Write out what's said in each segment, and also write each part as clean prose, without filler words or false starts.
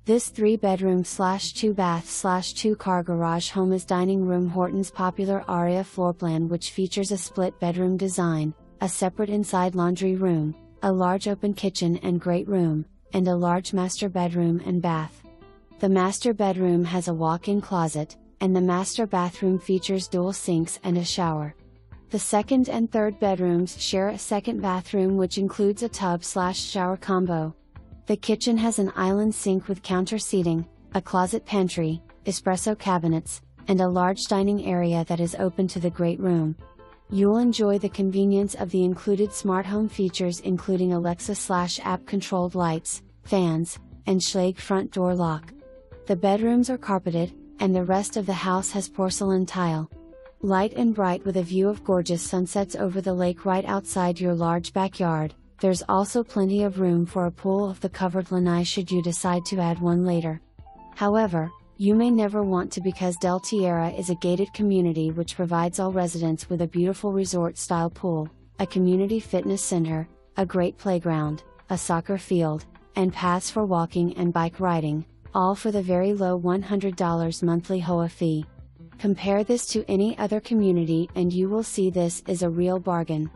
This 3-bedroom/2-bath/2-car garage home is dining room Horton's popular Aria floor plan, which features a split bedroom design, a separate inside laundry room, a large open kitchen and great room, and a large master bedroom and bath. The master bedroom has a walk-in closet, and the master bathroom features dual sinks and a shower. The second and third bedrooms share a second bathroom, which includes a tub/shower combo. The kitchen has an island sink with counter seating, a closet pantry, espresso cabinets, and a large dining area that is open to the great room. You'll enjoy the convenience of the included smart home features, including Alexa/app controlled lights, fans, and Schlage front door lock. The bedrooms are carpeted, and the rest of the house has porcelain tile. Light and bright with a view of gorgeous sunsets over the lake right outside your large backyard. There's also plenty of room for a pool of the covered lanai should you decide to add one later. However, you may never want to, because Del Tierra is a gated community which provides all residents with a beautiful resort-style pool, a community fitness center, a great playground, a soccer field, and paths for walking and bike riding, all for the very low $100 monthly HOA fee. Compare this to any other community and you will see this is a real bargain.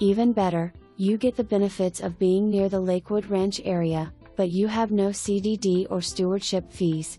Even better, you get the benefits of being near the Lakewood Ranch area, but you have no CDD or stewardship fees.